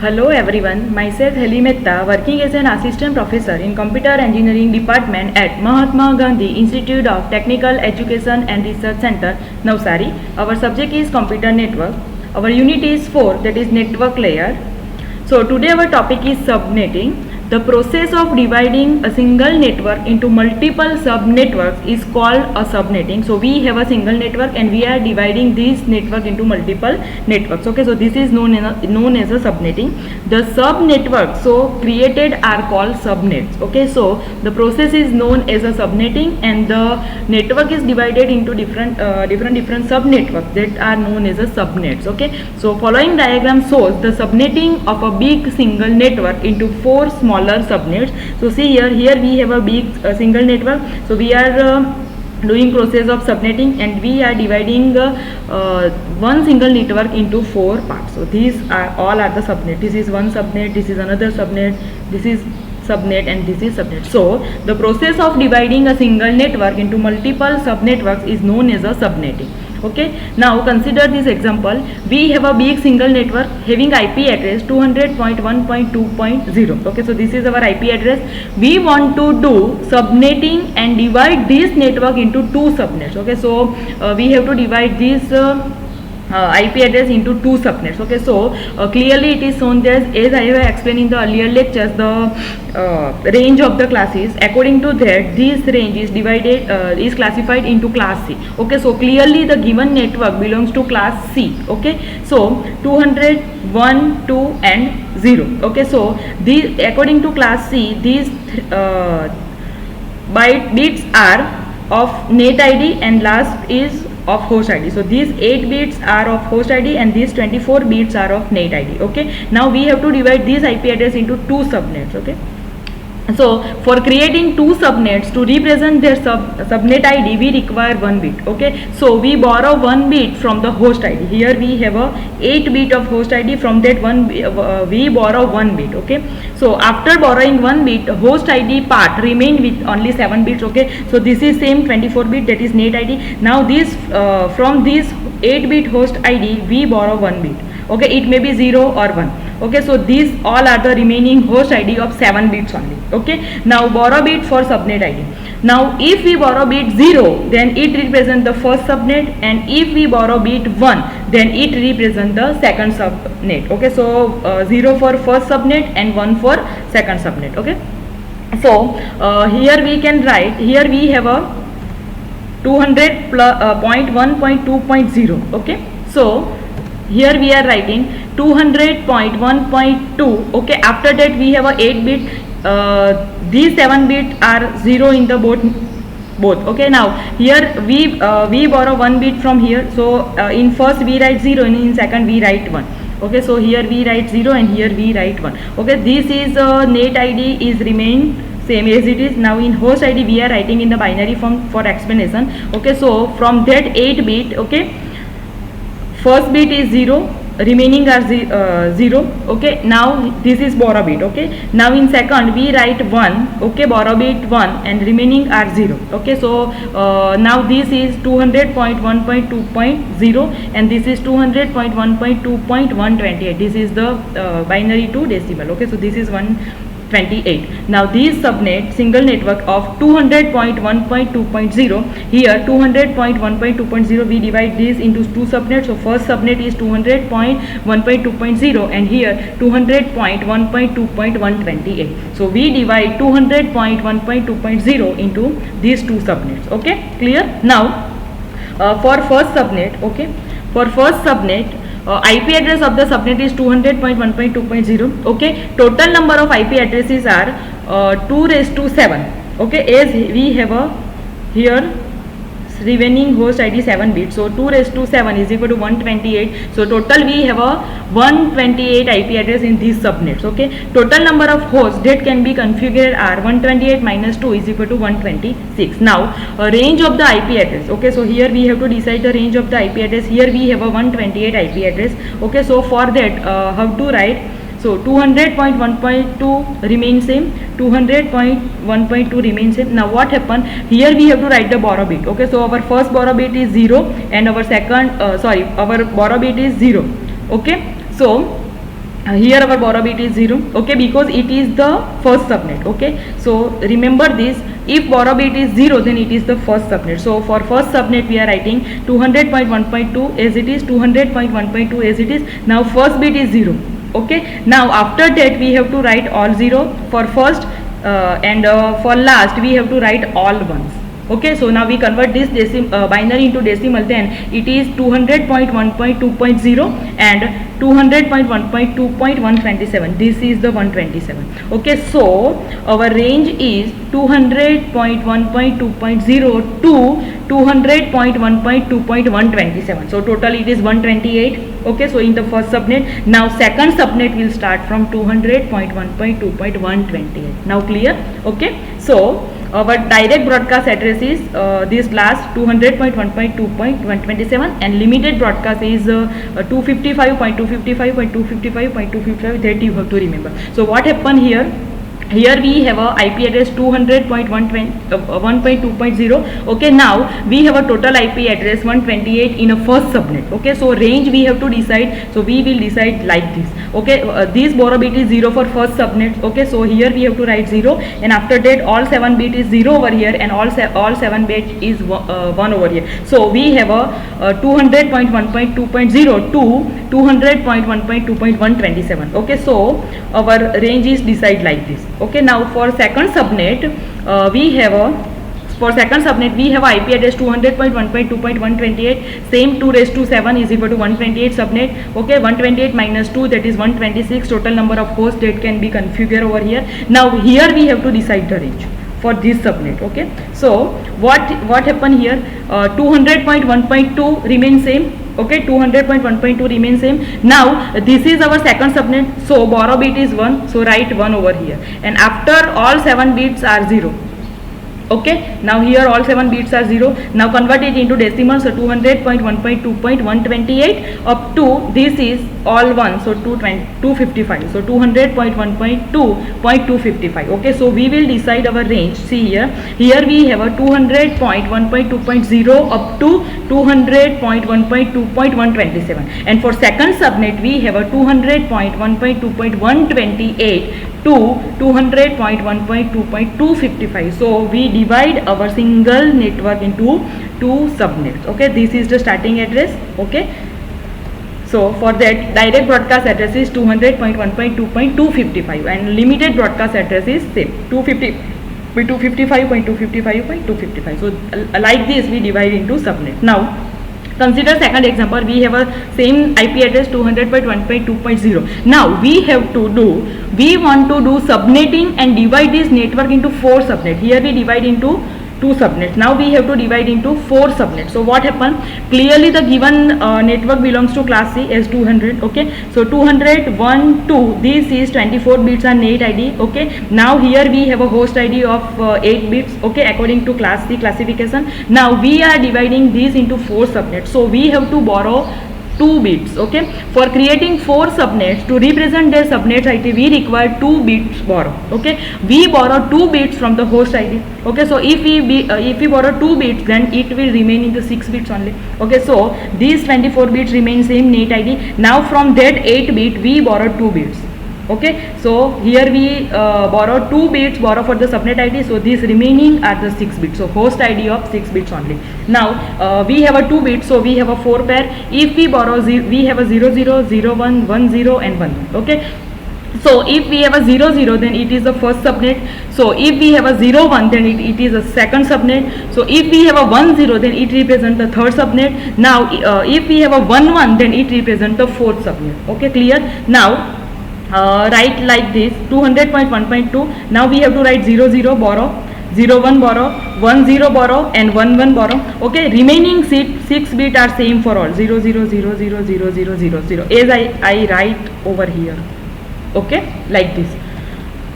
Hello everyone, myself Heli Mehta, working as an assistant professor in Computer Engineering Department at Mahatma Gandhi Institute of Technical Education and Research Center, Navsari. Our subject is computer network. Our unit is 4, that is network layer. So today our topic is subnetting. The process of dividing a single network into multiple subnetworks is called a subnetting. So we have a single network and we are dividing this network into multiple networks. Okay, so this is known as a subnetting. The subnetworks so created are called subnets. Okay, so the process is known as a subnetting and the network is divided into different subnetworks that are known as a subnets. Okay, so following diagram shows the subnetting of a big single network into 4 smaller subnets. So see here we have a big single network. So we are doing process of subnetting and we are dividing one single network into 4 parts. So these are all the subnet. This is one subnet, this is another subnet, this is subnet, and this is subnet. So the process of dividing a single network into multiple subnetworks is known as a subnetting. Okay, now consider this example. We have a big single network having IP address 200.1.2.0. okay, so this is our IP address. We want to do subnetting and divide this network into 2 subnets. Okay, so we have to divide this IP address into 2 subnets. Okay, so clearly it is shown there as I have explained in the earlier lectures the range of the classes. According to that, this range is divided is classified into class C. Okay, so clearly the given network belongs to class C. Okay, so 200, 1, 2 and 0. Okay, so these according to class C, these bits are of net ID and last is of host ID. So these 8 bits are of host ID and these 24 bits are of net ID. Okay, now we have to divide this IP address into 2 subnets. Okay, so for creating 2 subnets to represent their subnet ID, we require 1 bit. Okay, so we borrow 1 bit from the host ID. Here we have a 8 bit of host ID. From that one we borrow 1 bit. Okay, so after borrowing 1 bit, host ID part remained with only 7 bits. Okay, so this is same 24 bit, that is net ID. Now this from this 8 bit host ID we borrow 1 bit. Okay, it may be 0 or 1. Okay, so these all are the remaining host ID of 7 bits only. Okay, now borrow bit for subnet ID. Now if we borrow bit 0, then it represents the first subnet, and if we borrow bit 1, then it represents the second subnet. Okay, so 0 for first subnet and 1 for second subnet. Okay, so here we can write, here we have a 200.1.2.0. okay, so here we are writing 200.1.2. okay, after that we have a 8 bit, these 7 bits are 0 in the both. Okay, now here we borrow 1 bit from here. So in first we write 0 and in second we write 1. Okay, so here we write 0 and here we write 1. Okay, this is net ID is remain same as it is. Now in host ID we are writing in the binary form for explanation. Okay, so from that 8 bit, okay, first bit is 0, remaining are 0. Okay, now this is borrow bit. Okay, now in second we write 1. Okay, borrow bit 1 and remaining are 0. Okay, so now this is 200.1.2.0 and this is 200.1.2.128. this is the binary to decimal. Okay, so this is 128. Now this subnet single network of 200.1.2.0, here 200.1.2.0 we divide this into 2 subnets. So first subnet is 200.1.2.0 and here 200.1.2.128. so we divide 200.1.2.0 into these 2 subnets. Okay, clear? Now for first subnet, okay, for first subnet, IP address of the subnet is 200.1.2.0. okay, total number of IP addresses are 2⁻⁷. okay, as we have a here remaining host ID 7 bits, so 2⁻⁷ is equal to 128. so total we have a 128 IP address in these subnets. Okay, total number of hosts that can be configured are 128 minus 2 is equal to 126. Now range of the IP address. Okay, so here we have to decide the range of the IP address. Here we have a 128 IP address. Okay, so for that how to write? So 200.1.2 remains same, 200.1.2 remains same. Now what happened? Here we have to write the borrow bit. Okay, so our first borrow bit is 0 and our second our borrow bit is 0. Okay, so here our borrow bit is 0, okay, because it is the first subnet. Okay, so remember this, if borrow bit is 0 then it is the first subnet. So for first subnet we are writing 200.1.2 as it is, 200.1.2 as it is. Now first bit is 0. Okay, now after that we have to write all 0 for first, and for last we have to write all ones. Okay, so now we convert this binary into decimal, then it is 200.1.2.0 and 200.1.2.127. this is the 127. Okay, so our range is 200.1.2.0 to 200.1.2.127. so total it is 128. Okay, so in the first subnet. Now second subnet will start from 200.1.2.128. now clear? Okay, so our direct broadcast address is this last 200.1.2.127 and limited broadcast is 255.255.255.255 that you have to remember. So what happened here? Here we have a IP address 200.1.2.0. okay, now we have a total IP address 128 in a first subnet. Okay, so range we have to decide, so we will decide like this. Okay, this borrow bit is 0 for first subnet. Okay, so here we have to write 0 and after that all 7 bit is 0 over here and all 7 bit is 1 over here. So we have a 200.1.2.0 to 200.1.2.127. okay, so our range is decide like this. Okay, now for second subnet we have a IP address 200.1.2.128. same 2 raised to 7 is equal to 128 subnet. Okay, 128 minus 2, that is 126 total number of hosts that can be configured over here. Now here we have to decide the range for this subnet. Okay, so what happened here? 200.1.2 remains same. Okay, 200.1.2 remains same. Now this is our second subnet, so borrow bit is 1, so write 1 over here and after all 7 bits are 0. Okay, now here all 7 bits are 0. Now convert it into decimal, so 200.1.2.128 up to this is all 1, so 255. so 200.1.2.255. okay, so we will decide our range. See here we have a 200.1.2.0 up to 200.1.2.127 and for second subnet we have a 200.1.2.128 to 200.1.2.255. so we divide our single network into 2 subnets. Okay, this is the starting address. Okay, so for that direct broadcast address is 200.1.2.255 and limited broadcast address is same 255.255.255.255. so like this we divide into subnet. Now consider second example, we have a same IP address 200.1.2.0. now we want to do subnetting and divide this network into 4 subnets. Here we divide into 2 subnets. Now we have to divide into 4 subnets. So what happened? Clearly the given network belongs to class C as 200. Okay, so 200 1 2, this is 24 bits are NAT ID. Okay, now here we have a host ID of 8 bits. Okay, according to class C classification. Now we are dividing these into 4 subnets, so we have to borrow 2 bits. Okay, for creating 4 subnets, to represent their subnet ID we require 2 bits borrow. Okay, we borrow 2 bits from the host ID. Okay, so if we borrow 2 bits then it will remain in the 6 bits only. Okay, so these 24 bits remain same NAT ID. now from that 8 bit we borrow 2 bits. Okay, so here we borrow 2 bits for the subnet ID, so these remaining are the 6 bits, so host ID of 6 bits only. Now we have a 2 bits, so we have a 4 pair. If we borrow we have a 00 01 10 and 1. Okay, so if we have a 00 then it is the first subnet. So if we have a 01 then it is a second subnet. So if we have a 10 then it represents the third subnet. Now if we have a 11 then it represents the fourth subnet. Okay, clear? Now write like this 200.1.2. now we have to write 00 borrow, 01 borrow, 10 borrow and 11 borrow. Okay, remaining 6 bit are same for all 00 00 00 00 as I write over here. Okay, like this.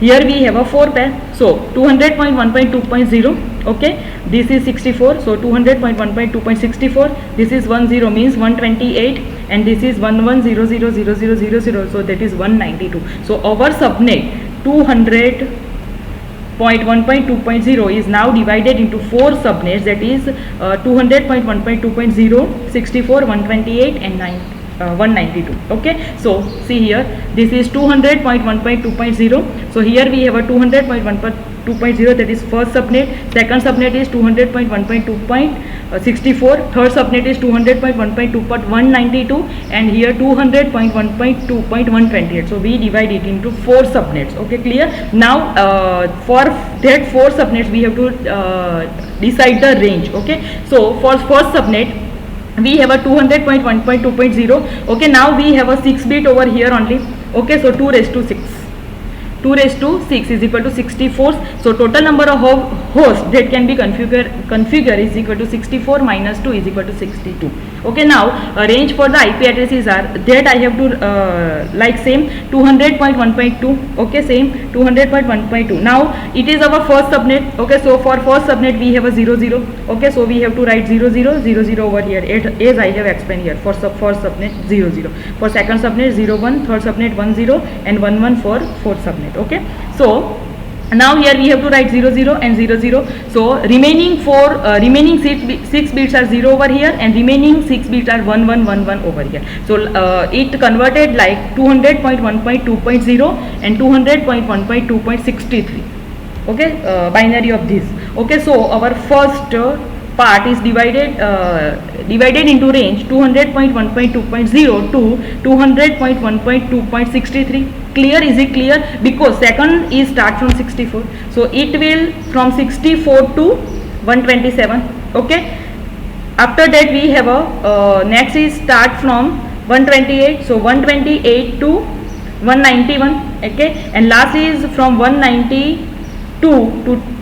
Here we have a 4 pair, so 200.1.2.0. okay, this is 64, so 200.1.2.64, this is 10 means 128 and this is 11000000, so that is 192. so our subnet 200.1.2.0 is now divided into 4 subnets, that is 200.1.2.0, 64, 128 and 192. Okay, so see here, this is 200.1.2.0. so here we have a 200.1.2.0, that is first subnet. Second subnet is 200.1.2.64. third subnet is 200.1.2.192, and here 200.1.2.128. so we divide it into 4 subnets. Okay, clear? Now for that 4 subnets we have to decide the range. Okay, so for first subnet we have a 200.1.2.0. okay, now we have a 6 bit over here only. Okay, so 2 raised to 6 is equal to 64. so total number of hosts that can be configure is equal to 64 minus 2 is equal to 62. okay, now range for the IP addresses are that I have to like same 200.1.2. okay, same 200.1.2. now it is our first subnet. okay, so for first subnet we have a 00. okay, so we have to write 0000 over here as I have explained here. For first subnet 00, for second subnet 01, third subnet 10, and 11 for fourth subnet. okay, so now here we have to write 00 and 00. so remaining 6 bits are 0 over here, and remaining 6 bits are 1111 over here. so it converted like 200.1.2.0 and 200.1.2.63. okay, binary of this. okay, so our first part is divided into range 200.1.2.0 to 200.1.2.63. clear? Is it clear? Because second is start from 64, so it will from 64 to 127. okay, after that we have a next is start from 128, so 128 to 191. okay, and last is from 192 to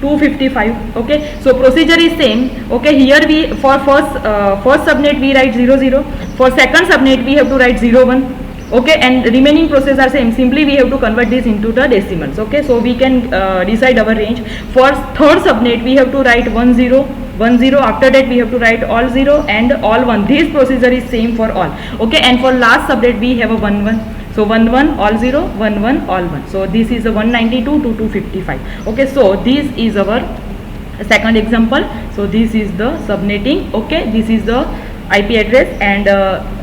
255. okay, so procedure is same. okay, here we for first subnet we write 00, for second subnet we have to write 01. okay, and remaining process are same. simply we have to convert this into the decimals. okay, so we can decide our range. For third subnet we have to write 10. After that we have to write all 0 and all 1. this procedure is same for all. okay, and for last subnet we have a 11. so 11 all 0, 11 all 1. so this is a 192 to 255. okay, so this is our second example. so this is the subnetting. okay, this is the IP address and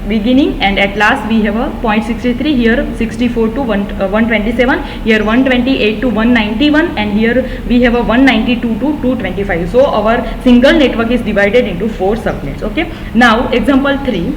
beginning, and at last we have a 0.63 here, 64 to 127, here 128 to 191, and here we have a 192 to 225. so our single network is divided into 4 subnets. okay, now example 3,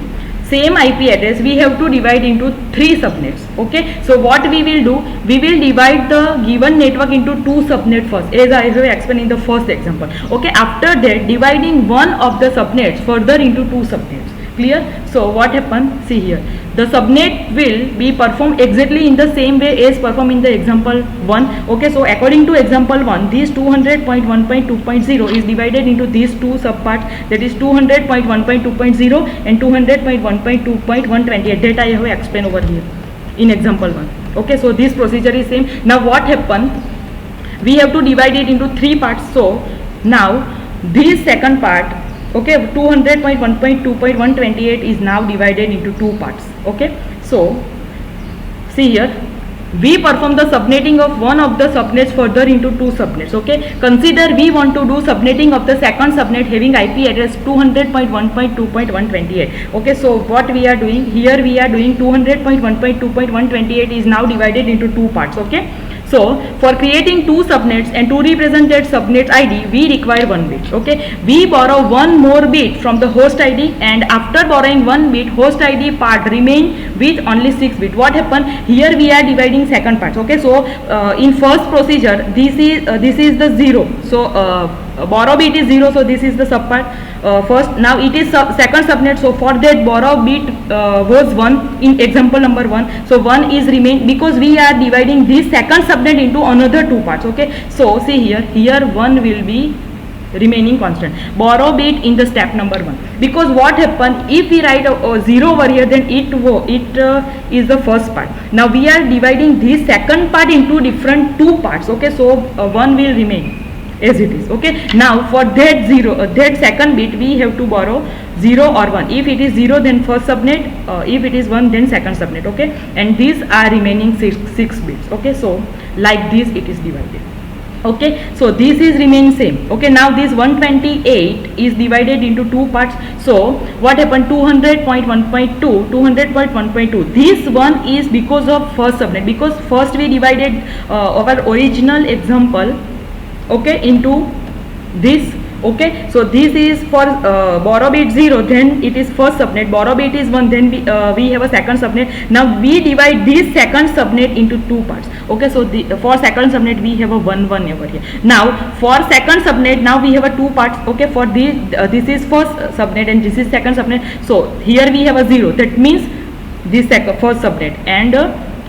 same IP address we have to divide into 3 subnets. okay, so what we will do, we will divide the given network into 2 subnets first, as I have explained in the first example. okay, after that dividing one of the subnets further into 2 subnets. clear? so what happened, see here, the subnet will be performed exactly in the same way as performed in the example 1. okay, so according to example 1, this 200.1.2.0 is divided into these 2 subparts, that is 200.1.2.0 and 200.1.2.128, that I have explained over here in example 1. okay, so this procedure is same. now what happened, we have to divide it into 3 parts. so now this second part, okay, 200.1.2.128 is now divided into 2 parts. okay, so see here, we perform the subnetting of one of the subnets further into 2 subnets. okay, consider we want to do subnetting of the second subnet having IP address 200.1.2.128. okay, so what we are doing here, we are doing 200.1.2.128 is now divided into 2 parts. okay, so for creating 2 subnets and to represent that subnet ID we require 1 bit. okay, we borrow 1 more bit from the host ID, and after borrowing 1 bit, host ID part remain with only 6 bit. what happened here, we are dividing second part. okay, so in first procedure this is the 0, so borrow bit is 0, so this is the subpart first. now it is second subnet, so for that borrow bit was 1 in example number 1, so 1 is remain because we are dividing this second subnet into another 2 parts. okay, so see here 1 will be remaining constant, borrow bit in the step number 1, because what happened, if we write a 0 over here, then it is the first part. now we are dividing this second part into different 2 parts. okay, so 1 will remain as it is. okay, now for that that second bit we have to borrow 0 or 1. if it is 0 then first subnet, if it is 1 then second subnet. okay, and these are remaining 6 bits. okay, so like this it is divided. Okay, so this is remain same. Okay, now this 128 is divided into two parts. So what happened? 200.1.2, 200.1.2, this one is because of first subnet, because first we divided our original example, okay, into this. Okay, so this is for borrow bit 0, then it is first subnet, borrow bit is 1, then we have a second subnet. Now we divide this second subnet into two parts. Okay, so for second subnet we have a 1 1 over here. Now for second subnet, now we have a two parts. Okay, for this this is first subnet and this is second subnet. So here we have a 0, that means this first subnet, and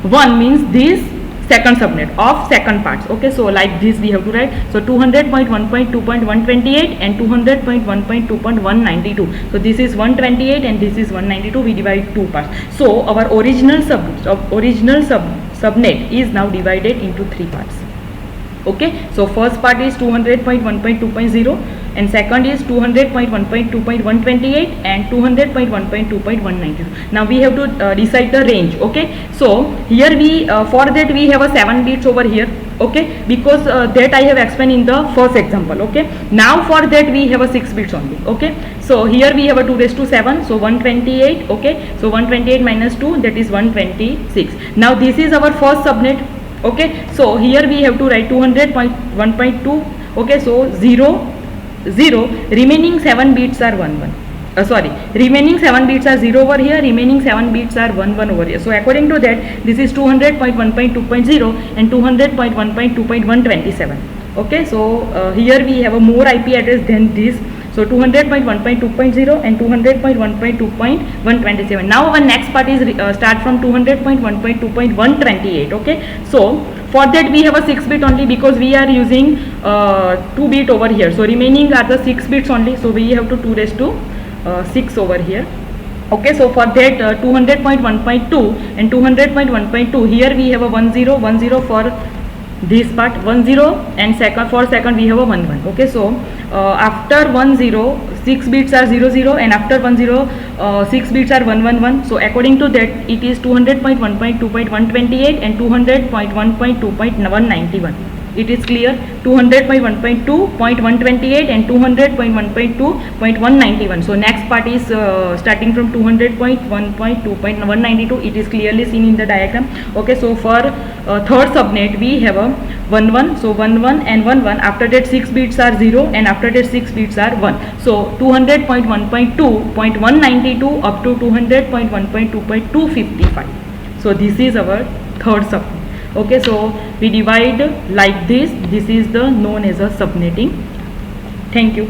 1 means this second subnet of second parts. Okay, so like this we have to write. So 200.1.2.128 and 200.1.2.192. so this is 128 and this is 192. We divide two parts. So our original subnet is now divided into three parts. Okay, so first part is 200.1.2.0 and second is 200.1.2.128 and 200.1.2.192. now we have to decide the range. Okay, so here we for that we have a 7 bits over here. Okay, because that I have explained in the first example. Okay, now for that we have a 6 bits only. Okay, so here we have a 2 raised to 7, so 128. Okay, so 128 minus 2, that is 126. now this is our first subnet. Okay, so here we have to write 200.1.2. okay, so 0 0, remaining 7 bits are 1 1. Sorry, remaining 7 bits are 0 over here, remaining 7 bits are 1 1 over here. So according to that, this is 200.1.2.0 and 200.1.2.127. Okay, so here we have a more IP address than this. So 200.1.2.0 and 200.1.2.127. now our next part is start from 200.1.2.128. okay, so for that we have a 6 bit only, because we are using 2 bit over here, so remaining are the 6 bits only. So we have to 2 raised to 6 over here. Okay, so for that 200.1.2 and 200.1.2, here we have a 10 10 for this part, 10, and second for second we have a 1 1. Okay, so after 10 6 bits are 0 0 and after 10 6 bits are 1 1 1. so according to that it is 200.1.2.128 and 200.1.2.191. it is clear? 200.1.2.128 and 200.1.2.191. so next part is starting from 200.1.2.192. it is clearly seen in the diagram. Okay, so for third subnet we have a 1 1, so 1 1 and 1 1. after that 6 bits are 0 and after that 6 bits are 1. so 200.1.2.192 up to 200.1.2.255. so this is our third subnet. Okay, so we divide like this. This is the known as a subnetting. Thank you.